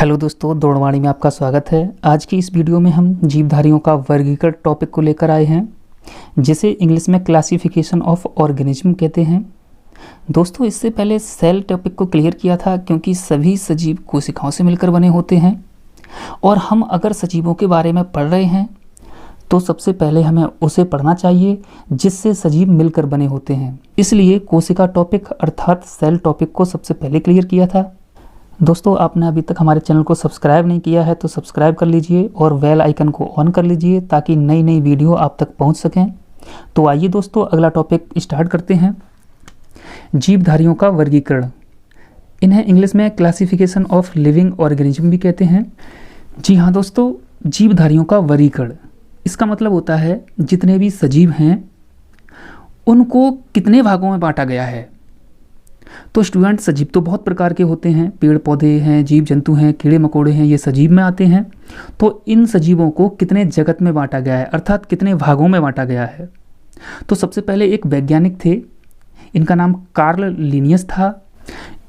Hello दोस्तों, दौड़वाणी में आपका स्वागत है। आज की इस वीडियो में हम जीवधारियों का वर्गीकरण टॉपिक को लेकर आए हैं, जिसे इंग्लिश में क्लासिफिकेशन ऑफ ऑर्गेनिज्म कहते हैं। दोस्तों, इससे पहले सेल टॉपिक को क्लियर किया था, क्योंकि सभी सजीव कोशिकाओं से मिलकर बने होते हैं और हम अगर सजीवों के बारे में पढ़ रहे हैं तो सबसे पहले हमें उसे पढ़ना चाहिए जिससे सजीव मिलकर बने होते हैं। इसलिए कोशिका टॉपिक अर्थात सेल टॉपिक को सबसे पहले क्लियर किया था। दोस्तों, आपने अभी तक हमारे चैनल को सब्सक्राइब नहीं किया है तो सब्सक्राइब कर लीजिए और बेल आइकन को ऑन कर लीजिए ताकि नई नई वीडियो आप तक पहुंच सकें। तो आइए दोस्तों, अगला टॉपिक स्टार्ट करते हैं। जीवधारियों का वर्गीकरण, इन्हें इंग्लिश में क्लासिफिकेशन ऑफ लिविंग ऑर्गेनिज्म भी कहते हैं। जी हाँ दोस्तों, जीवधारियों का वर्गीकरण, इसका मतलब होता है जितने भी सजीव हैं उनको कितने भागों में बांटा गया है। तो स्टूडेंट, सजीव तो बहुत प्रकार के होते हैं, पेड़ पौधे हैं, जीव जंतु हैं, कीड़े मकोड़े हैं, ये सजीव में आते हैं। तो इन सजीवों को कितने जगत में बांटा गया है, अर्थात कितने भागों में बांटा गया है। तो सबसे पहले एक वैज्ञानिक थे, इनका नाम कार्ल लिनियस था।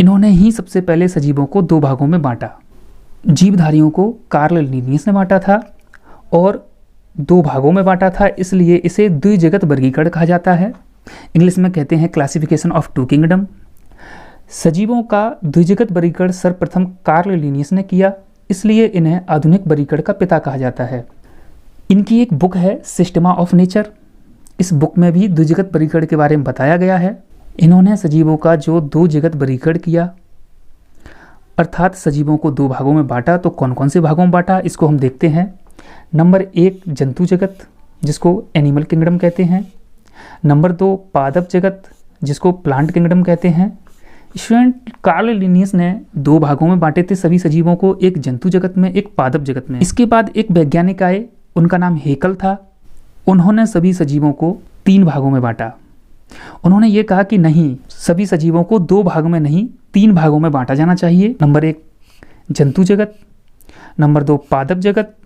इन्होंने ही सबसे पहले सजीवों को दो भागों में बांटा। जीवधारियों को कार्ल लिनियस ने बांटा था और दो भागों में बांटा था, इसलिए इसे द्विजगत वर्गीकरण कहा जाता है। इंग्लिश में कहते हैं क्लासिफिकेशन ऑफ टू किंगडम। सजीवों का द्विजगत वर्गीकरण सर्वप्रथम कार्ल लिनियस ने किया, इसलिए इन्हें आधुनिक वर्गीकरण का पिता कहा जाता है। इनकी एक बुक है सिस्टमा ऑफ नेचर। इस बुक में भी द्विजगत वर्गीकरण के बारे में बताया गया है। इन्होंने सजीवों का जो द्विजगत वर्गीकरण किया, अर्थात सजीवों को दो भागों में बांटा, तो कौन कौन से भागों में बांटा इसको हम देखते हैं। नंबर 1 जंतु जगत, जिसको एनिमल किंगडम कहते हैं। नंबर 2 पादप जगत, जिसको प्लांट किंगडम कहते हैं। स्टूडेंट, कार्ल लिनियस ने दो भागों में बांटे थे सभी सजीवों को, एक जंतु जगत में, एक पादप जगत में। इसके बाद एक वैज्ञानिक आए, उनका नाम हेकल था। उन्होंने सभी सजीवों को तीन भागों में बांटा। उन्होंने ये कहा कि नहीं, सभी सजीवों को दो भागों में नहीं, तीन भागों में बांटा जाना चाहिए। नंबर 1 जंतु जगत, नंबर 2 पादप जगत,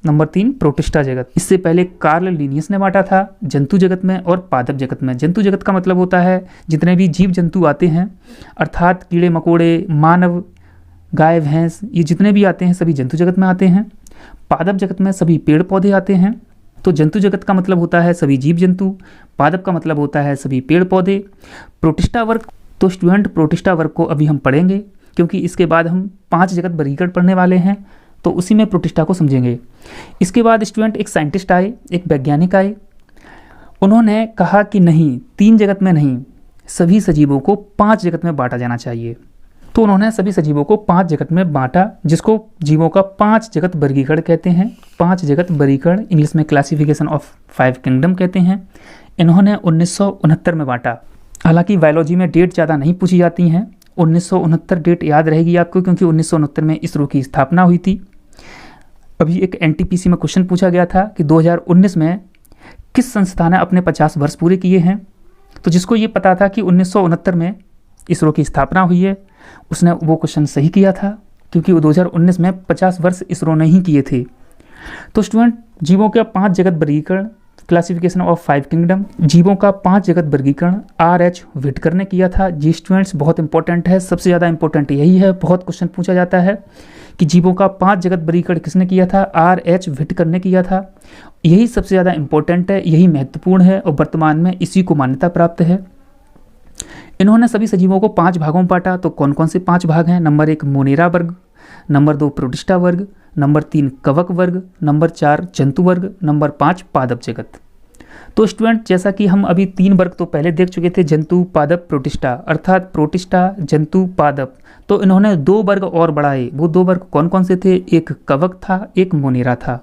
नंबर 3 प्रोटिस्टा जगत। इससे पहले कार्ल लिनियस ने बांटा था जंतु जगत में और पादप जगत में। जंतु जगत का मतलब होता है जितने भी जीव जंतु आते हैं, अर्थात कीड़े मकोड़े, मानव, गाय भैंस, ये जितने भी आते हैं सभी जंतु जगत में आते हैं। पादप जगत में सभी पेड़ पौधे आते हैं। तो जंतु जगत का मतलब होता है सभी जीव जंतु, पादप का मतलब होता है सभी पेड़ पौधे। प्रोटिस्टा वर्ग, तो स्टूडेंट प्रोटिस्टा वर्ग को अभी हम पढ़ेंगे, क्योंकि इसके बाद हम 5 जगत वर्गीकरण पढ़ने वाले हैं, तो उसी में प्रोटिस्टा को समझेंगे। इसके बाद स्टूडेंट एक साइंटिस्ट आए, एक वैज्ञानिक आए। उन्होंने कहा कि नहीं, 3 जगत में नहीं, सभी सजीवों को 5 जगत में बांटा जाना चाहिए। तो उन्होंने सभी सजीवों को 5 जगत में बांटा, जिसको जीवों का 5 जगत वर्गीकरण कहते हैं। 5 जगत वर्गीकरण इंग्लिश में क्लासिफिकेशन ऑफ 5 किंगडम कहते हैं। इन्होंने 1969 में बांटा। हालांकि बायोलॉजी में डेट ज़्यादा नहीं पूछी जाती हैं, 1969 डेट याद रहेगी आपको, क्योंकि 1969 में इसरो की स्थापना हुई थी। अभी एक एनटीपीसी में क्वेश्चन पूछा गया था कि 2019 में किस संस्था ने अपने 50 वर्ष पूरे किए हैं। तो जिसको ये पता था कि 1969 में इसरो की स्थापना हुई है, उसने वो क्वेश्चन सही किया था, क्योंकि 2019 में 50 वर्ष इसरो ने ही किए थे। तो स्टूडेंट, जीवों के 5 जगत वर्गीकरण क्लासिफिकेशन ऑफ 5 किंगडम, जीवों का 5 जगत वर्गीकरण RH व्हिटकर ने किया था। जी स्टूडेंट्स, बहुत इंपॉर्टेंट है, सबसे ज़्यादा इंपॉर्टेंट यही है। बहुत क्वेश्चन पूछा जाता है कि जीवों का 5 जगत वर्गीकरण किसने किया था, RH व्हिटकर ने किया था। यही सबसे ज़्यादा इंपॉर्टेंट है, यही महत्वपूर्ण है और वर्तमान में इसी को मान्यता प्राप्त है। इन्होंने सभी सजीवों को 5 भागों में बांटा। तो कौन कौन से 5 भाग हैं। नंबर 1 मोनेरा वर्ग, नंबर 2 प्रोटिस्टा वर्ग, नंबर 3 कवक वर्ग, नंबर 4 जंतु वर्ग, नंबर 5 पादप जगत। तो स्टूडेंट, जैसा कि हम अभी 3 वर्ग तो पहले देख चुके थे, जंतु पादप प्रोटिस्टा, अर्थात प्रोटिस्टा जंतु पादप। तो इन्होंने 2 वर्ग और बढ़ाए। वो 2 वर्ग कौन कौन से थे, एक कवक था, एक मोनेरा था।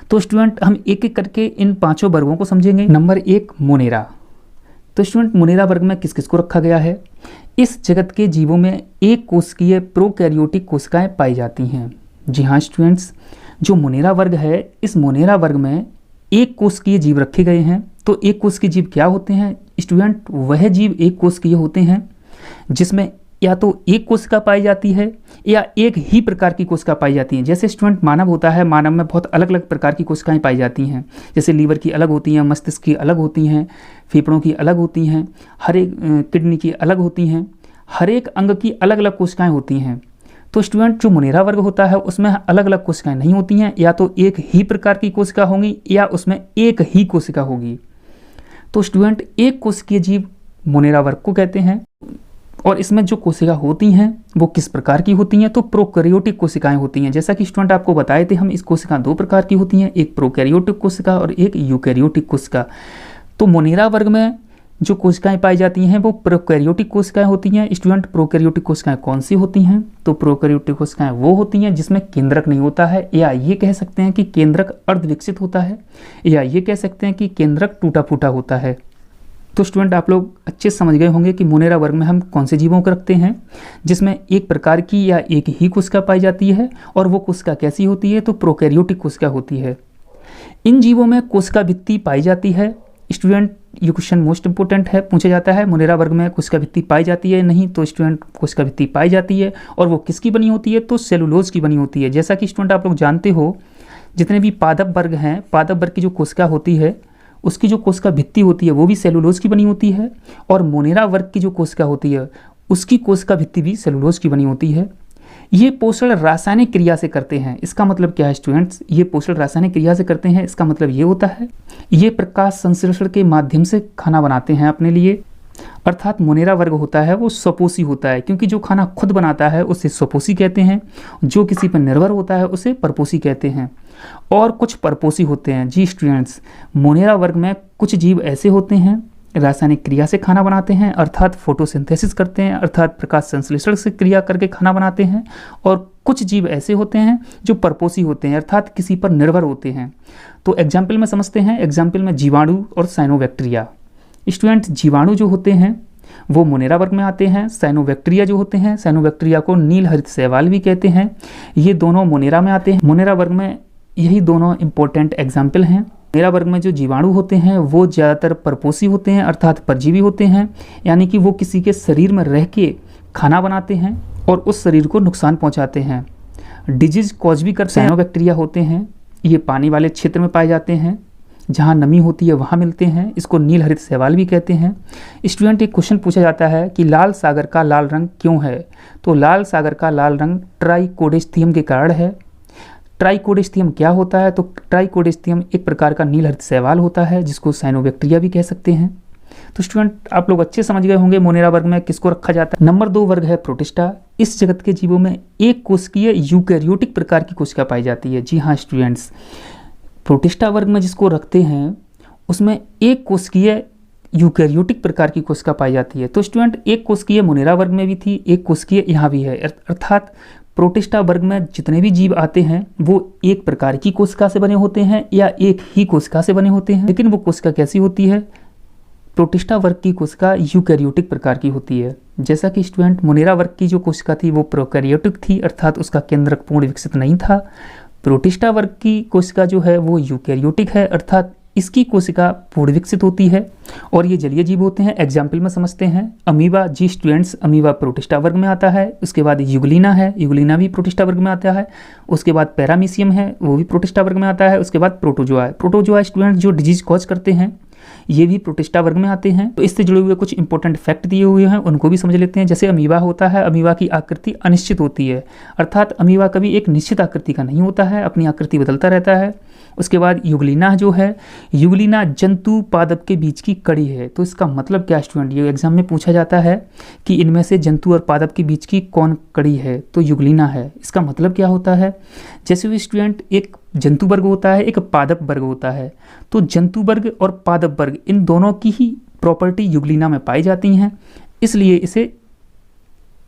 तो स्टूडेंट, हम एक एक करके इन 5 वर्गों को समझेंगे। Number 1 Monera. तो स्टूडेंट, मोनेरा वर्ग में किस किस को रखा गया है। इस जगत के जीवों में एक कोशिकीय प्रोकैरियोटिक कोशिकाएं पाई जाती हैं। जी हाँ स्टूडेंट्स, जो मोनेरा वर्ग है, इस मोनेरा वर्ग में एक कोशिकीय जीव रखे गए हैं। तो एक कोशिकीय जीव क्या होते हैं स्टूडेंट, वह जीव एक कोशिकीय होते हैं जिसमें या तो एक कोशिका पाई जाती है या एक ही प्रकार की कोशिका पाई जाती हैं। जैसे स्टूडेंट मानव होता है, मानव में बहुत अलग अलग प्रकार की कोशिकाएं पाई जाती हैं। जैसे लीवर की अलग होती हैं, मस्तिष्क की अलग होती हैं, फेफड़ों की अलग होती हैं, हर एक किडनी की अलग होती हैं, हर एक अंग की अलग अलग कोशिकाएं होती हैं। तो स्टूडेंट जो मोनेरा वर्ग होता है उसमें अलग अलग कोशिकाएं नहीं होती हैं, या तो एक ही प्रकार की कोशिका होंगी या उसमें एक ही कोशिका होगी। तो स्टूडेंट एक कोशिकीय जीव मोनेरा वर्ग को कहते हैं। और इसमें जो कोशिका होती हैं वो किस प्रकार की होती हैं, तो प्रोकैरियोटिक कोशिकाएं होती हैं। जैसा कि स्टूडेंट आपको बताए थे हम, इस कोशिका दो प्रकार की होती हैं, एक प्रोकैरियोटिक कोशिका और एक यूकैरियोटिक कोशिका। तो मोनेरा वर्ग में जो कोशिकाएं पाई जाती हैं वो प्रोकैरियोटिक कोशिकाएं होती हैं। स्टूडेंट प्रोकैरियोटिक कोशिकाएं कौन सी होती हैं, तो प्रोकैरियोटिक कोशिकाएं वो होती हैं जिसमें केंद्रक नहीं होता है, या ये कह सकते हैं कि केंद्रक अर्धविकसित होता है, या ये कह सकते हैं कि केंद्रक टूटा फूटा होता है। तो स्टूडेंट आप लोग अच्छे समझ गए होंगे कि मोनेरा वर्ग में हम कौन से जीवों को रखते हैं जिसमें एक प्रकार की या एक ही कोशिका पाई जाती है, और वो कोशिका कैसी होती है, तो प्रोकैरियोटिक कोशिका होती है। इन जीवों में कोशिका भित्ति पाई जाती है। स्टूडेंट ये क्वेश्चन मोस्ट इंपोर्टेंट है, पूछा जाता है मोनेरा वर्ग में कोशिका भित्ति पाई जाती है नहीं, तो स्टूडेंट कोशिका भित्ति पाई जाती है, और वो किसकी बनी होती है, तो सेलुलोज की बनी होती है। जैसा कि स्टूडेंट आप लोग जानते हो, जितने भी पादप वर्ग हैं, पादप वर्ग की जो कोशिका होती है उसकी जो कोशिका भित्ति होती है वो भी सेलुलोज की बनी होती है, और मोनेरा वर्ग की जो कोशिका होती है उसकी कोशिका भित्ति भी सेलुलोज की बनी होती है। ये पोषण रासायनिक क्रिया से करते हैं। इसका मतलब क्या है स्टूडेंट्स, ये पोषण रासायनिक क्रिया से करते हैं, इसका मतलब ये होता है ये प्रकाश संश्लेषण के माध्यम से खाना बनाते हैं अपने लिए। अर्थात मोनेरा वर्ग होता है वो स्वपोषी होता है, क्योंकि जो खाना खुद बनाता है उसे स्वपोषी कहते हैं, जो किसी पर निर्भर होता है उसे परपोषी कहते हैं, और कुछ परपोषी होते हैं। जी स्टूडेंट्स, मोनेरा वर्ग में कुछ जीव ऐसे होते हैं रासायनिक क्रिया से खाना बनाते हैं, अर्थात फोटोसिंथेसिस करते हैं, अर्थात प्रकाश संश्लेषण से क्रिया करके खाना बनाते हैं, और कुछ जीव ऐसे होते हैं जो परपोषी होते हैं, अर्थात किसी पर निर्भर होते हैं। तो एग्जाम्पल में समझते हैं, एग्जाम्पल में जीवाणु और साइनोबैक्टीरिया। स्टूडेंट जीवाणु जो होते हैं वो मोनेरा वर्ग में आते हैं, साइनोबैक्टीरिया जो होते हैं, साइनोबैक्टीरिया को नील हरित शैवाल भी कहते हैं, ये दोनों मोनेरा में आते हैं। मोनेरा वर्ग में यही दोनों इंपॉर्टेंट एग्जाम्पल हैं। मोनेरा वर्ग में जो जीवाणु होते हैं वो ज़्यादातर परपोषी होते हैं, अर्थात परजीवी होते हैं, यानी कि वो किसी के शरीर में रह के खाना बनाते हैं और उस शरीर को नुकसान पहुंचाते हैं, डिजीज कॉज भी करते हैं। साइनोबैक्टीरिया होते हैं, ये पानी वाले क्षेत्र में पाए जाते हैं, जहाँ नमी होती है वहाँ मिलते हैं, इसको नील हरित शैवाल भी कहते हैं। स्टूडेंट एक क्वेश्चन पूछा जाता है कि लाल सागर का लाल रंग क्यों है, तो लाल सागर का लाल रंग ट्राइकोडेस्थियम के कारण है। ट्राइकोडेस्थियम क्या होता है, तो ट्राइकोडेस्थियम एक प्रकार का नील हरित शैवाल होता है जिसको साइनोबैक्टीरिया भी कह सकते हैं। तो स्टूडेंट आप लोग अच्छे समझ गए होंगे मोनेरा वर्ग में किसको रखा जाता है। नंबर 2 वर्ग है प्रोटिस्टा। इस जगत के जीवों में एक कोशिकीय यूकैरियोटिक प्रकार की कोशिका पाई जाती है। जी हाँ स्टूडेंट्स, प्रोटिस्टा वर्ग में जिसको रखते हैं उसमें एक कोशिकीय यूकैरियोटिक प्रकार की कोशिका पाई जाती है। तो स्टूडेंट एक कोशिकीय मोनेरा वर्ग में भी थी, एक कोशिकीय यहाँ भी है, अर्थात प्रोटिस्टा वर्ग में जितने भी जीव आते हैं वो एक प्रकार की कोशिका से बने होते हैं या एक ही कोशिका से बने होते हैं, लेकिन वो कोशिका कैसी होती है, प्रोटिस्टा वर्ग की कोशिका यूकैरियोटिक प्रकार की होती है। जैसा कि स्टूडेंट मोनेरा वर्ग की जो कोशिका थी वो प्रोकैरियोटिक थी, अर्थात उसका केंद्रक पूर्ण विकसित नहीं था। प्रोटिस्टा वर्ग की कोशिका जो है वो यूकैरियोटिक है, अर्थात इसकी कोशिका पूर्ण विकसित होती है, और ये जलीय जीव होते हैं। एग्जाम्पल में समझते हैं, अमीबा। जी स्टूडेंट्स, अमीबा प्रोटिस्टा वर्ग में आता है। उसके बाद यूग्लिना है, यूग्लिना भी प्रोटिस्टा वर्ग में आता है। उसके बाद पैरामीशियम है, वो भी प्रोटिस्टा वर्ग में आता है। उसके बाद प्रोटोजोआ है। प्रोटोजोआ स्टूडेंट जो डिजीज कॉज करते हैं ये भी प्रोटिस्टा वर्ग में आते हैं। तो इससे जुड़े हुए कुछ इंपॉर्टेंट फैक्ट दिए हुए हैं, उनको भी समझ लेते हैं। जैसे अमीबा होता है, अमीबा की आकृति अनिश्चित होती है, अर्थात अमीबा कभी एक निश्चित आकृति का नहीं होता है, अपनी आकृति बदलता रहता है। उसके बाद यूग्लिना जो है, यूग्लिना जंतु पादप के बीच की कड़ी है। तो इसका मतलब क्या स्टूडेंट, ये एग्जाम में पूछा जाता है कि इनमें से जंतु और पादप के बीच की कौन कड़ी है, तो यूग्लिना है। इसका मतलब क्या होता है, जैसे भी स्टूडेंट एक जंतु वर्ग होता है, एक पादप वर्ग होता है, तो जंतु वर्ग और पादप वर्ग इन दोनों की ही प्रॉपर्टी यूग्लिना में पाई जाती हैं,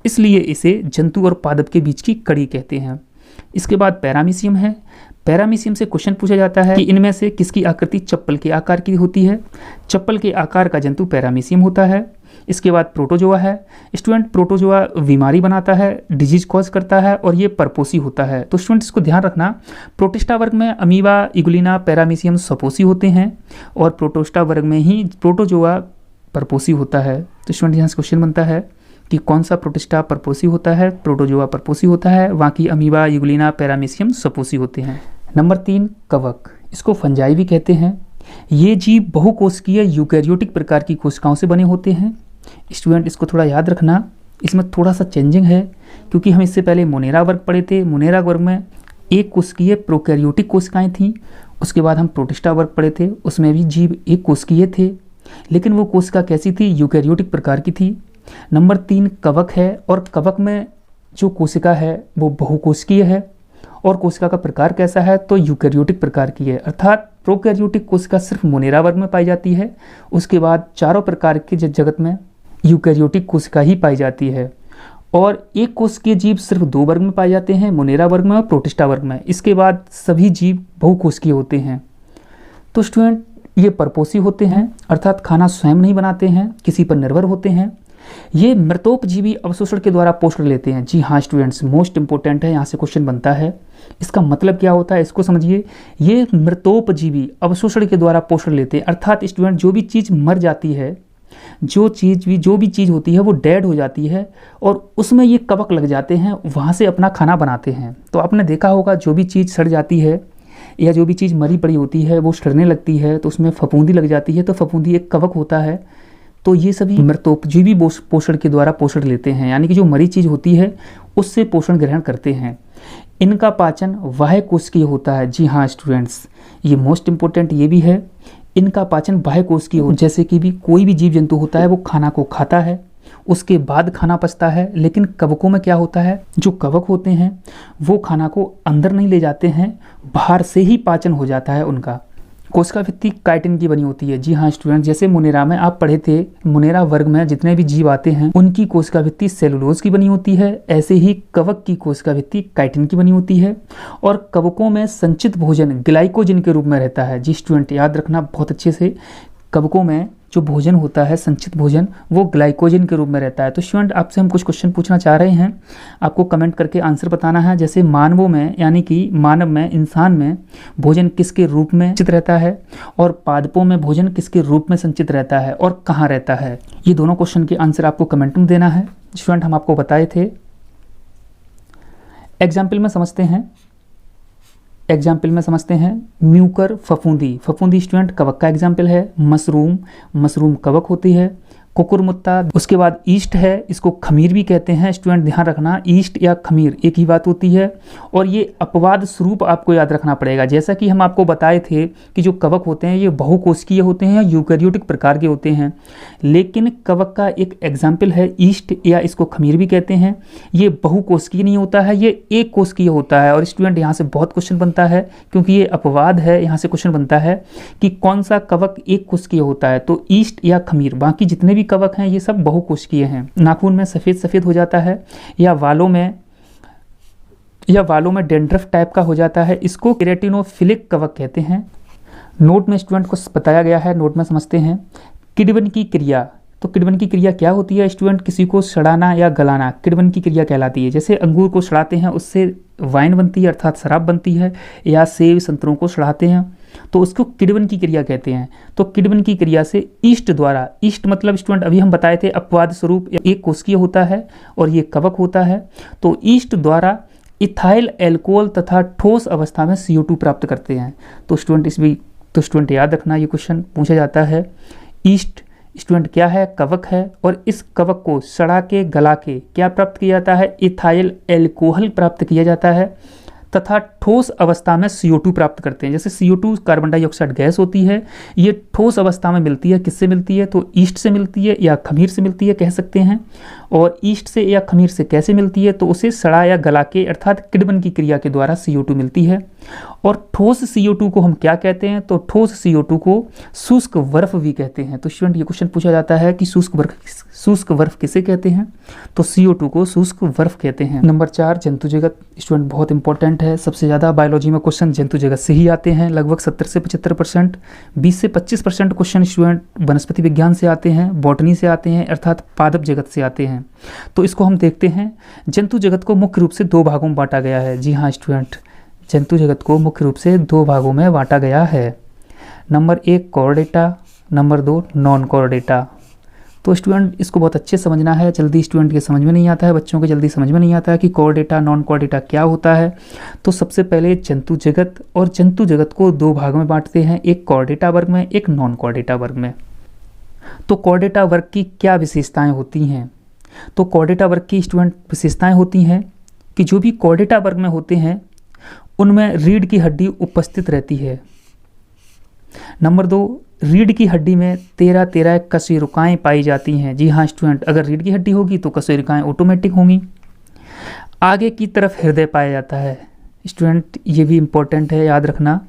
इसलिए इसे जंतु और पादप के बीच की कड़ी कहते हैं। इसके बाद पैरामीशियम है। पैरामीशियम से क्वेश्चन पूछा जाता है कि इनमें से किसकी आकृति चप्पल के आकार की होती है। चप्पल के आकार का जंतु पैरामीशियम होता है। इसके बाद प्रोटोजोआ है। स्टूडेंट प्रोटोजोआ बीमारी बनाता है, डिजीज कॉज करता है, और ये परपोषी होता है। तो स्टूडेंट इसको ध्यान रखना, प्रोटिस्टा वर्ग में अमीबा, यूग्लिना, पैरामीशियम स्वपोषी होते हैं, और प्रोटोस्टा वर्ग में ही प्रोटोजोआ परपोषी होता है। तो स्टूडेंट यहाँ से क्वेश्चन बनता है कि कौन सा प्रोटिस्टा परपोषी होता है, प्रोटोजोआ परपोषी होता है, बाकी अमीबा, यूग्लिना, पैरामीशियम स्वपोषी होते हैं। नंबर 3 कवक, इसको फंजाई भी कहते हैं। ये जीव बहुकोशिकीय यूकैरियोटिक प्रकार की कोशिकाओं से बने होते हैं। स्टूडेंट इसको थोड़ा याद रखना, इसमें थोड़ा सा चेंजिंग है क्योंकि हम इससे पहले मोनेरा वर्ग पढ़े थे। मोनेरा वर्ग में एक कोशिकीय प्रोकैरियोटिक कोशिकाएं थीं। उसके बाद हम प्रोटिस्टा वर्ग पढ़े थे, उसमें भी जीव एक कोशिकीय थे, लेकिन वो कोशिका कैसी थी? यूकैरियोटिक प्रकार की थी। नंबर 3 कवक है, और कवक में जो कोशिका है वो बहुकोशिकीय है, और कोशिका का प्रकार कैसा है? तो यूकैरियोटिक प्रकार की है। अर्थात प्रोकैरियोटिक कोशिका सिर्फ मोनेरा वर्ग में पाई जाती है। उसके बाद चारों प्रकार के जगत में यूकैरियोटिक कोशिका ही पाई जाती है। और एक कोशिकीय जीव सिर्फ 2 वर्ग में पाए जाते हैं, मोनेरा वर्ग में और प्रोटिस्टा वर्ग में। इसके बाद सभी जीव बहुकोशिकीय होते हैं। तो स्टूडेंट, ये परपोषी होते हैं, अर्थात खाना स्वयं नहीं बनाते हैं, किसी पर निर्भर होते हैं। ये मृतोपजीवी अवशोषण के द्वारा पोषण लेते हैं। जी हाँ स्टूडेंट्स, मोस्ट इंपॉर्टेंट है, यहाँ से क्वेश्चन बनता है। इसका मतलब क्या होता है, इसको समझिए। ये मृतोपजीवी अवशोषण के द्वारा पोषण लेते हैं, अर्थात स्टूडेंट जो भी चीज़ मर जाती है, जो भी चीज़ होती है वो डेड हो जाती है, और उसमें ये कवक लग जाते हैं, वहाँ से अपना खाना बनाते हैं। तो आपने देखा होगा, जो भी चीज़ सड़ जाती है या जो भी चीज़ मरी पड़ी होती है वो सड़ने लगती है, तो उसमें फफूंदी लग जाती है, तो फफूंदी एक कवक होता है। तो ये सभी मृतोपजीवी पोषण के द्वारा पोषण लेते हैं, यानी कि जो मरी चीज़ होती है उससे पोषण ग्रहण करते हैं। इनका पाचन बाह्य कोशिकीय होता है। जी हाँ स्टूडेंट्स, ये मोस्ट इंपॉर्टेंट ये भी है। इनका पाचन बाह्य कोशिकीय हो, जैसे कि भी कोई भी जीव जंतु होता है वो खाना को खाता है, उसके बाद खाना पचता है। लेकिन कवकों में क्या होता है, जो कवक होते हैं वो खाना को अंदर नहीं ले जाते हैं, बाहर से ही पाचन हो जाता है उनका। कोशिका भित्ति काइटिन की बनी होती है। जी हाँ स्टूडेंट, जैसे मोनेरा में आप पढ़े थे, मोनेरा वर्ग में जितने भी जीव आते हैं उनकी कोशिका भित्ति सेलुलोज की बनी होती है, ऐसे ही कवक की कोशिका भित्ति काइटिन की बनी होती है। और कवकों में संचित भोजन ग्लाइकोजन के रूप में रहता है। जी स्टूडेंट, याद रखना बहुत अच्छे से, कवकों में जो भोजन होता है संचित भोजन वो ग्लाइकोजन के रूप में रहता है। तो स्टूडेंट, आपसे हम कुछ क्वेश्चन पूछना चाह रहे हैं, आपको कमेंट करके आंसर बताना है। जैसे मानवों में, यानी कि मानव में, इंसान में भोजन किसके रूप में संचित रहता है, और पादपों में भोजन किसके रूप में संचित रहता है और कहाँ रहता है? ये दोनों क्वेश्चन के आंसर आपको कमेंट में देना है। स्टूडेंट, हम आपको बताए थे। एग्जाम्पल में समझते हैं म्यूकर फफूंदी। फफूंदी स्टूडेंट कवक का एग्जाम्पल है। मशरूम कवक होती है। कुकुरमुत्ता, उसके बाद ईस्ट है, इसको खमीर भी कहते हैं। स्टूडेंट ध्यान रखना, ईस्ट या खमीर एक ही बात होती है। और ये अपवाद स्वरूप आपको याद रखना पड़ेगा। जैसा कि हम आपको बताए थे कि जो कवक होते हैं ये बहुकोशिकीय होते हैं, यूकैरियोटिक प्रकार के होते हैं। लेकिन कवक का एक एग्जाम्पल है ईस्ट, या इसको खमीर भी कहते हैं। ये बहुकोशिकीय नहीं होता है, ये एक कोशिकीय होता है। और स्टूडेंट, यहाँ से बहुत क्वेश्चन बनता है, क्योंकि ये अपवाद है। यहाँ से क्वेश्चन बनता है कि कौन सा कवक एक कोशिकीय होता है, तो ईस्ट या खमीर। बाकी जितने भी कवक हैं ये सब बहुकोशिकीय हैं। नाखून में सफ़ेद हो जाता है, या बालों में डेंड्रफ टाइप का हो जाता है, इसको केराटिनोफिलिक कवक कहते हैं। नोट में स्टूडेंट को बताया गया है, नोट में समझते हैं। किण्वन की क्रिया, तो किण्वन की क्रिया क्या होती है स्टूडेंट? किसी को सड़ाना या गलाना किण्वन की क्रिया कहलाती है। जैसे अंगूर को सड़ाते हैं उससे वाइन बनती है, अर्थात शराब बनती है, या सेब संतरों को सड़ाते हैं तो उसको किण्वन की क्रिया कहते हैं। तो किण्वन की क्रिया से ईस्ट द्वारा, ईस्ट मतलब स्टूडेंट अभी हम बताए थे अपवाद स्वरूप एक कोशिकीय होता है और ये कवक होता है। तो ईस्ट द्वारा इथाइल एल्कोहल तथा ठोस अवस्था में CO2 प्राप्त करते हैं। तो स्टूडेंट याद रखना, ये क्वेश्चन पूछा जाता है। ईस्ट स्टूडेंट क्या है? कवक है, और इस कवक को सड़ा के गला के क्या प्राप्त किया जाता है? इथाइल एल्कोहल प्राप्त किया जाता है, तथा ठोस अवस्था में CO2 प्राप्त करते हैं। जैसे CO2 कार्बन डाइऑक्साइड गैस होती है, ये ठोस अवस्था में मिलती है। किससे मिलती है? तो ईस्ट से मिलती है या खमीर से मिलती है कह सकते हैं। और ईस्ट से या खमीर से कैसे मिलती है? तो उसे सड़ा या गला के, अर्थात किण्वन की क्रिया के द्वारा CO2 मिलती है। और ठोस CO2 को हम क्या कहते हैं? तो ठोस CO2 को शुष्क बर्फ भी कहते हैं। तो स्टूडेंट, ये क्वेश्चन पूछा जाता है कि शुष्क बर्फ किसे कहते हैं? तो CO2 को शुष्क बर्फ कहते हैं। नंबर 4 जंतु जगत। स्टूडेंट बहुत इंपॉर्टेंट है, सबसे ज़्यादा बायोलॉजी में क्वेश्चन जंतु जगत से ही आते हैं। लगभग 70 से 75%, 20 से 25% क्वेश्चन स्टूडेंट वनस्पति विज्ञान से आते हैं, बॉटनी से आते हैं, अर्थात पादप जगत से आते हैं। तो इसको हम देखते हैं। जंतु जगत को मुख्य रूप से 2 भागों में बांटा गया है। जी हाँ स्टूडेंट, जंतु जगत को मुख्य रूप से 2 भागों में बांटा गया है। Number 1 Chordata, number 2 non Chordata. तो स्टूडेंट इसको बहुत अच्छे समझना है, जल्दी स्टूडेंट के समझ में नहीं आता है, बच्चों के जल्दी समझ में नहीं आता है कि कॉर्डेटा नॉन कॉर्डेटा क्या होता है। तो सबसे पहले जंतु जगत, और जंतु जगत को 2 भागों में बांटते हैं, एक कॉर्डेटा वर्ग में, एक नॉन कॉर्डेटा वर्ग में। तो कॉर्डेटा वर्ग की क्या विशेषताएं होती हैं? तो कॉर्डेटा वर्ग की स्टूडेंट विशेषताएं होती हैं कि जो भी कॉर्डेटा वर्ग में होते हैं उनमें रीढ़ की हड्डी उपस्थित रहती है। नंबर 2, रीढ़ की हड्डी में 13 कशेरुकाएँ पाई जाती हैं। जी हाँ स्टूडेंट, अगर रीढ़ की हड्डी होगी तो कशेरुकाएँ ऑटोमेटिक होंगी। आगे की तरफ हृदय पाया जाता है। स्टूडेंट ये भी इम्पोर्टेंट है, याद रखना,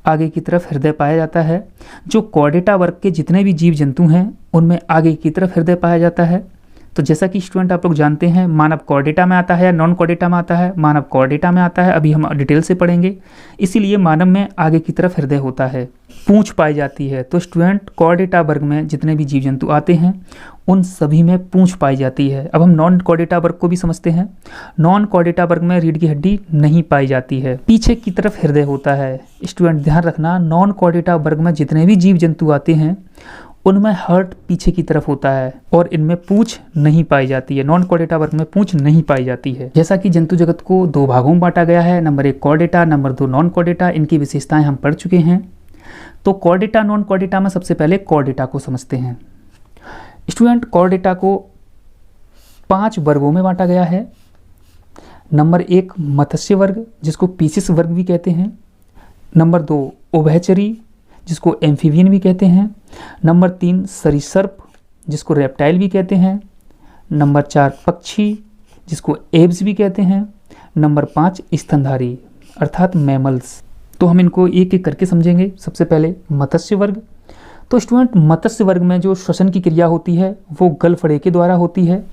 आगे की तरफ हृदय पाया जाता है। जो कॉर्डेटा वर्ग के जितने भी जीव जंतु हैं उनमें आगे की तरफ हृदय पाया जाता है। तो जैसा कि स्टूडेंट आप लोग जानते हैं, मानव कॉर्डेटा में आता है या नॉन कॉर्डेटा में आता है? मानव कॉर्डेटा में आता है, अभी हम डिटेल से पढ़ेंगे। इसीलिए मानव में आगे की तरफ हृदय होता है। पूंछ पाई जाती है। तो स्टूडेंट कॉर्डेटा वर्ग में जितने भी जीव जंतु आते हैं उन सभी में पूंछ पाई जाती है। अब हम नॉन कॉर्डेटा वर्ग को भी समझते हैं। नॉन कॉर्डेटा वर्ग में रीढ़ की हड्डी नहीं पाई जाती है। पीछे की तरफ हृदय होता है। स्टूडेंट ध्यान रखना, नॉन कॉर्डेटा वर्ग में जितने भी जीव जंतु आते हैं उनमें हार्ट पीछे की तरफ होता है और इनमें पूंछ नहीं पाई जाती है। नॉन कॉर्डेटा वर्ग में पूंछ नहीं पाई जाती है। जैसा कि जंतु जगत को 2 भागों में बांटा गया है, number 1 Chordata, number 2 non Chordata. इनकी विशेषताएं हम पढ़ चुके हैं। तो कॉर्डेटा नॉन कॉर्डेटा में सबसे पहले कॉर्डेटा को समझते हैं। स्टूडेंट कॉर्डेटा को 5 वर्गों में बांटा गया है। नंबर 1 मत्स्य वर्ग, जिसको पीसिस वर्ग भी कहते हैं। नंबर 2 उभयचरी, जिसको एम्फीबियन भी कहते हैं। नंबर 3 सरीसृप, जिसको रेप्टाइल भी कहते हैं। नंबर 4 पक्षी, जिसको एब्स भी कहते हैं। नंबर 5 स्तनधारी अर्थात मैमल्स। तो हम इनको एक एक करके समझेंगे। सबसे पहले मत्स्य वर्ग। तो स्टूडेंट मत्स्य वर्ग में जो श्वसन की क्रिया होती है वो गलफड़े के द्वारा होती है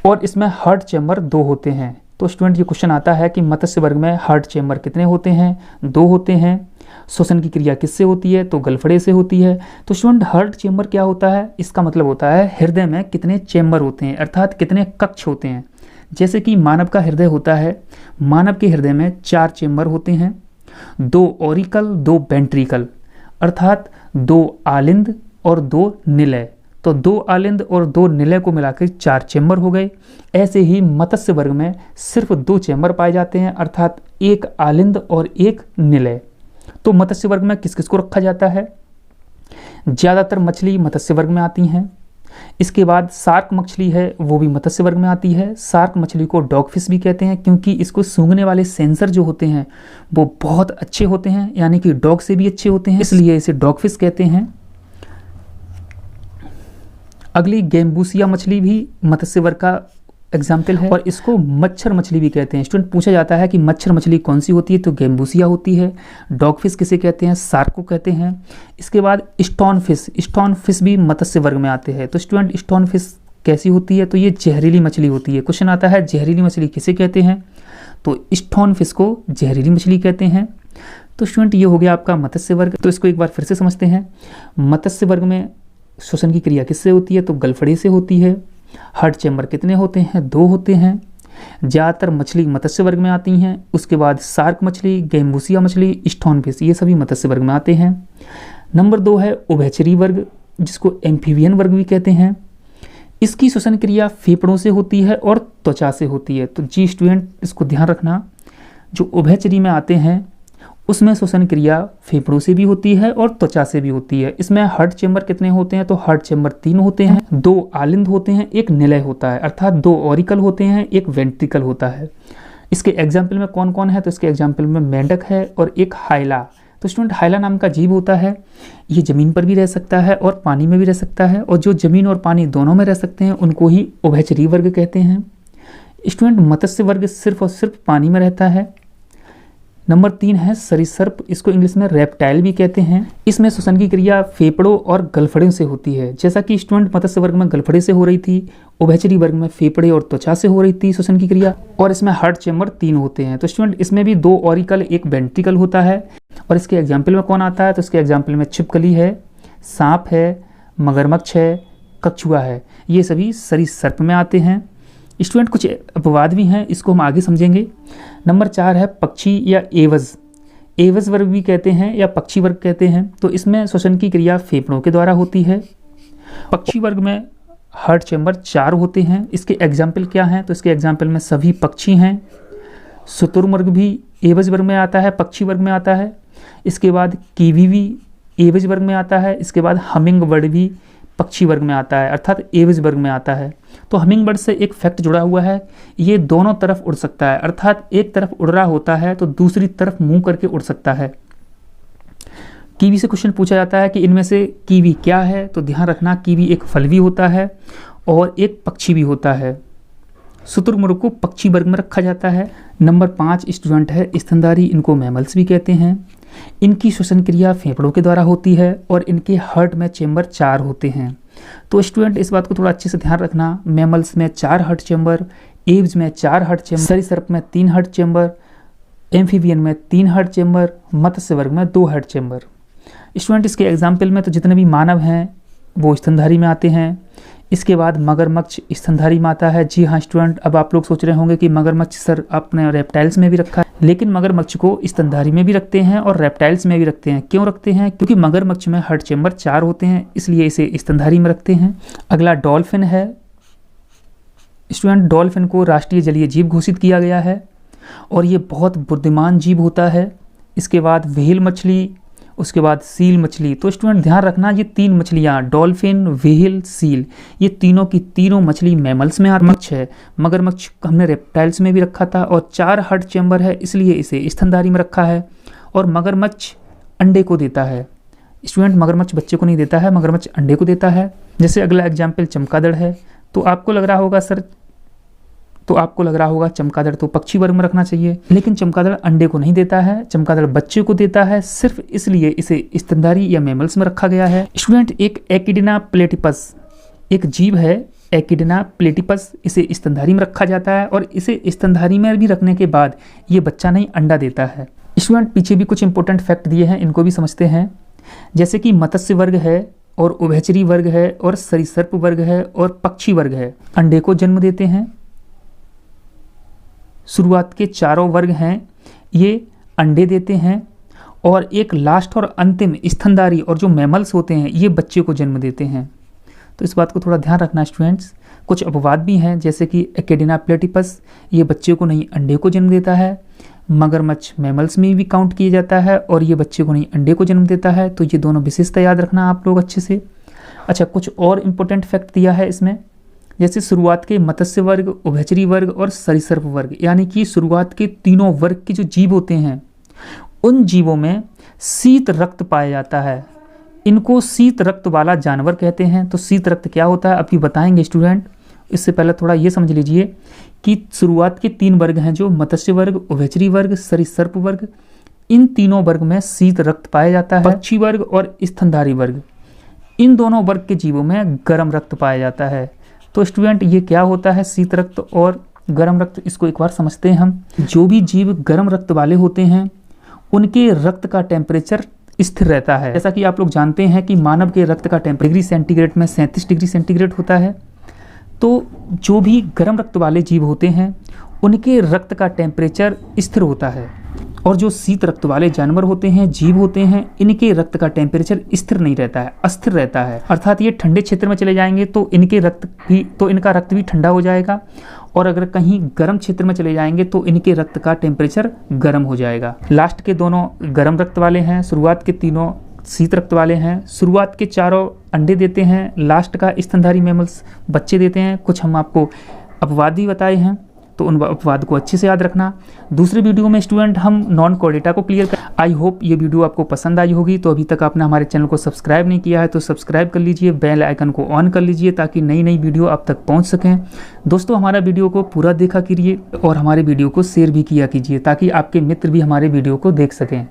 और इसमें हार्ट चैम्बर 2 होते हैं। तो स्टूडेंट ये क्वेश्चन आता है कि मत्स्य वर्ग में हार्ट चैम्बर कितने होते हैं? 2 होते हैं। श्वसन की क्रिया किससे होती है? तो गलफड़े से होती है। तो स्टूडेंट हार्ट चैम्बर क्या होता है? इसका मतलब होता है हृदय में कितने चैम्बर होते हैं अर्थात कितने कक्ष होते हैं। जैसे कि मानव का हृदय होता है, मानव के हृदय में 4 चैम्बर होते हैं, 2 ऑरिकल 2 वेंट्रिकल अर्थात 2 आलिंद और 2 निलय। तो 2 आलिंद और 2 निलय को मिलाकर 4 चैम्बर हो गए। ऐसे ही मत्स्य वर्ग में सिर्फ 2 चैम्बर पाए जाते हैं अर्थात 1 आलिंद और 1 निलय। तो मत्स्य वर्ग में किस किस को रखा जाता है? ज़्यादातर मछली मत्स्य वर्ग में आती हैं। इसके बाद शार्क मछली है, वो भी मत्स्य वर्ग में आती है। शार्क मछली को डॉग फिश भी कहते हैं क्योंकि इसको सूंघने वाले सेंसर जो होते हैं वो बहुत अच्छे होते हैं, यानी कि डॉग से भी अच्छे होते हैं, इसलिए इसे डॉग फिश कहते हैं। अगली गैम्बूसिया मछली भी मत्स्य वर्ग का एग्जाम्पल है और इसको मच्छर मछली भी कहते हैं। स्टूडेंट पूछा जाता है कि मच्छर मछली कौन सी होती है? तो गैम्बूसिया होती है। डॉग फिश किसे कहते हैं? शार्क को कहते हैं। इसके बाद स्टोन फिश भी मत्स्य वर्ग में आते हैं। तो स्टूडेंट स्टोन फिश कैसी होती है? तो ये जहरीली मछली होती है। क्वेश्चन आता है जहरीली मछली किसे कहते हैं? तो स्टोन फिश को जहरीली मछली कहते हैं। तो स्टूडेंट ये हो गया आपका मत्स्य वर्ग। तो इसको एक बार फिर से समझते हैं। मत्स्य वर्ग में श्वसन की क्रिया किससे होती है? तो गलफड़े से होती है। हार्ट चैम्बर कितने होते हैं? 2 होते हैं। ज़्यादातर मछली मत्स्य वर्ग में आती हैं। उसके बाद शार्क मछली, गैम्बूसिया मछली, स्टोन फिश, ये सभी मत्स्य वर्ग में आते हैं। नंबर 2 है उभयचरी वर्ग, जिसको एम्फीबियन वर्ग भी कहते हैं। इसकी श्वसन क्रिया फेफड़ों से होती है और त्वचा से होती है। तो जी स्टूडेंट इसको ध्यान रखना, जो उभयचरी में आते हैं उसमें श्वसन क्रिया फेफड़ों से भी होती है और त्वचा से भी होती है। इसमें हार्ट चैम्बर कितने होते हैं? तो हार्ट चैम्बर 3 होते हैं, 2 आलिंद होते हैं, 1 निलय होता है अर्थात 2 ऑरिकल होते हैं, 1 वेंट्रिकल होता है। इसके एग्जाम्पल में कौन कौन है? तो इसके एग्जाम्पल में मेंढक है और एक हाइला। तो स्टूडेंट हाइला नाम का जीव होता है, ये ज़मीन पर भी रह सकता है और पानी में भी रह सकता है, और जो ज़मीन और पानी दोनों में रह सकते हैं उनको ही उभयचरी वर्ग कहते हैं। स्टूडेंट मत्स्य वर्ग सिर्फ और सिर्फ पानी में रहता है। नंबर 3 है सरीसृप, इसको इंग्लिश में रेप्टाइल भी कहते हैं। इसमें श्वसन की क्रिया फेफड़ों और गलफड़े से होती है। जैसा कि स्टूडेंट मत्स्य वर्ग में गलफड़े से हो रही थी, उभयचरी वर्ग में फेफड़े और त्वचा से हो रही थी श्वसन की क्रिया, और इसमें हार्ट चैम्बर 3 होते हैं। तो स्टूडेंट इसमें भी 2 ऑरिकल 1 वेंट्रिकल होता है। और इसके एग्जाम्पल में कौन आता है? तो इसके एग्जाम्पल में छिपकली है, सांप है, मगरमच्छ है, कछुआ है, ये सभी सरीसृप में आते हैं। स्टूडेंट कुछ अपवाद भी हैं, इसको हम आगे समझेंगे। नंबर 4 है पक्षी या एवज वर्ग भी कहते हैं या पक्षी वर्ग कहते हैं। तो इसमें श्वसन की क्रिया फेफड़ों के द्वारा होती है। पक्षी वर्ग में हार्ट चैम्बर 4 होते हैं। इसके एग्जाम्पल क्या हैं? तो इसके एग्जाम्पल में सभी पक्षी हैं। शुतुरमुर्ग भी एवज वर्ग में आता है, पक्षी वर्ग में आता है। इसके बाद कीवी भी एवज वर्ग में आता है। इसके बाद हमिंग बर्ड भी पक्षी वर्ग में आता है, अर्थात एविज वर्ग में आता है। तो हमिंग बर्ड से एक फैक्ट जुड़ा हुआ है, ये दोनों तरफ उड़ सकता है, अर्थात एक तरफ उड़ रहा होता है तो दूसरी तरफ मुंह करके उड़ सकता है। कीवी से क्वेश्चन पूछा जाता है कि इनमें से कीवी क्या है, तो ध्यान रखना कीवी एक फल भी होता है और एक पक्षी भी होता है। शुतुरमुर्ग को पक्षी वर्ग में रखा जाता है। नंबर 5 स्टूडेंट है स्तनधारी, इनको मैमल्स भी कहते हैं। इनकी श्वसन क्रिया फेफड़ों के द्वारा होती है और इनके हार्ट में चेंबर 4 होते हैं। तो स्टूडेंट इस बात को थोड़ा अच्छे से ध्यान रखना, मैमल्स में 4 हार्ट चेंबर, एव्स में 4 हार्ट चेंबर, सरीसृप में 3 हार्ट चेंबर, एम्फीबियन में 3 हार्ट चेंबर, मत्स्य वर्ग में 2 हार्ट चेंबर। स्टूडेंट इसके एग्जाम्पल में तो जितने भी मानव हैं वो स्तनधारी में आते हैं। इसके बाद मगरमच्छ स्तनधारी में आता है। जी हाँ स्टूडेंट, अब आप लोग सोच रहे होंगे कि मगरमच्छ सर आपने रेप्टाइल्स में भी रखा है, लेकिन मगरमच्छ को स्तनधारी में भी रखते हैं और रेप्टाइल्स में भी रखते हैं। क्यों रखते हैं? क्योंकि मगरमच्छ में हार्ट चेंबर 4 होते हैं, इसलिए इसे स्तनधारी में रखते हैं। अगला डॉल्फिन है। स्टूडेंट डॉल्फिन को राष्ट्रीय जलीय जीव घोषित किया गया है और ये बहुत बुद्धिमान जीव होता है। इसके बाद व्हेल मछली, उसके बाद सील मछली। तो स्टूडेंट ध्यान रखना, ये 3 मछलियाँ डॉल्फिन, व्हेल, सील, ये तीनों की तीनों मछली मैमल्स में मगरमच्छ है। मगरमच्छ हमने रेप्टाइल्स में भी रखा था और 4 हार्ट चेंबर है, इसलिए इसे स्तनधारी में रखा है। और मगरमच्छ अंडे को देता है। स्टूडेंट मगरमच्छ बच्चे को नहीं देता है, मगरमच्छ अंडे को देता है। जैसे अगला एग्जाम्पल चमगादड़ है। तो आपको लग रहा होगा चमगादड़ तो पक्षी वर्ग में रखना चाहिए, लेकिन चमगादड़ अंडे को नहीं देता है, चमगादड़ बच्चे को देता है, सिर्फ इसलिए इसे स्तनधारी या मैमल्स में रखा गया है। स्टूडेंट एक एकिडिना प्लेटिपस एक जीव है, एकिडिना प्लेटिपस, इसे स्तनधारी में रखा जाता है और इसे स्तनधारी में भी रखने के बाद ये बच्चा नहीं अंडा देता है। स्टूडेंट पीछे भी कुछ इंपॉर्टेंट फैक्ट दिए हैं, इनको भी समझते हैं। जैसे कि मत्स्य वर्ग है और उभयचरी वर्ग है और सरीसृप वर्ग है और पक्षी वर्ग है, अंडे को जन्म देते हैं। शुरुआत के 4 वर्ग हैं, ये अंडे देते हैं और एक लास्ट और अंतिम स्तनधारी और जो मैमल्स होते हैं ये बच्चे को जन्म देते हैं। तो इस बात को थोड़ा ध्यान रखना स्टूडेंट्स। कुछ अपवाद भी हैं, जैसे कि एकिडिना प्लेटिपस ये बच्चे को नहीं अंडे को जन्म देता है। मगरमच्छ मैमल्स में भी काउंट किया जाता है और ये बच्चे को नहीं अंडे को जन्म देता है। तो ये दोनों विशेषता याद रखना आप लोग अच्छे से। अच्छा, कुछ और इम्पोर्टेंट फैक्ट दिया है इसमें, जैसे शुरुआत के मत्स्य वर्ग, उभयचरी वर्ग और सरीसृप वर्ग, यानी कि शुरुआत के तीनों वर्ग के जो जीव होते हैं उन जीवों में शीत रक्त पाया जाता है। इनको शीत रक्त वाला जानवर कहते हैं। तो शीत रक्त क्या होता है अभी बताएंगे स्टूडेंट। इससे पहले थोड़ा ये समझ लीजिए कि शुरुआत के 3 वर्ग हैं, जो मत्स्य वर्ग, उभयचरी वर्ग, सरीसृप वर्ग, इन तीनों वर्ग में शीत रक्त पाया जाता है। पक्षी वर्ग और स्तनधारी वर्ग, इन दोनों वर्ग के जीवों में गर्म रक्त पाया जाता है। तो स्टूडेंट ये क्या होता है शीत रक्त और गर्म रक्त, इसको एक बार समझते हैं हम। जो भी जीव गर्म रक्त वाले होते हैं उनके रक्त का टेम्परेचर स्थिर रहता है। जैसा कि आप लोग जानते हैं कि मानव के रक्त का टेम्परेचर डिग्री सेंटीग्रेड में 37 डिग्री सेंटीग्रेड होता है। तो जो भी गर्म रक्त वाले जीव होते हैं उनके रक्त का टेम्परेचर स्थिर होता है और जो शीत रक्त वाले जानवर होते हैं, जीव होते हैं, इनके रक्त का टेम्परेचर स्थिर नहीं रहता है, अस्थिर रहता है। अर्थात ये ठंडे क्षेत्र में चले जाएंगे तो इनका रक्त भी ठंडा हो जाएगा और अगर कहीं गर्म क्षेत्र में चले जाएंगे तो इनके रक्त का टेम्परेचर गर्म हो जाएगा। लास्ट के दोनों गर्म रक्त वाले हैं, शुरुआत के तीनों शीत रक्त वाले हैं। शुरुआत के 4 अंडे देते हैं, लास्ट का स्तनधारी मैमल्स बच्चे देते हैं। कुछ हम आपको अपवाद भी बताए हैं, तो उन अपवाद को अच्छे से याद रखना। दूसरे वीडियो में स्टूडेंट हम नॉन कोर्डेटा को क्लियर कर। आई होप ये वीडियो आपको पसंद आई होगी। तो अभी तक आपने हमारे चैनल को सब्सक्राइब नहीं किया है तो सब्सक्राइब कर लीजिए, बेल आइकन को ऑन कर लीजिए ताकि नई नई वीडियो आप तक पहुंच सकें। दोस्तों हमारा वीडियो को पूरा देखा कीजिए और हमारे वीडियो को शेयर भी किया कीजिए ताकि आपके मित्र भी हमारे वीडियो को देख सकें।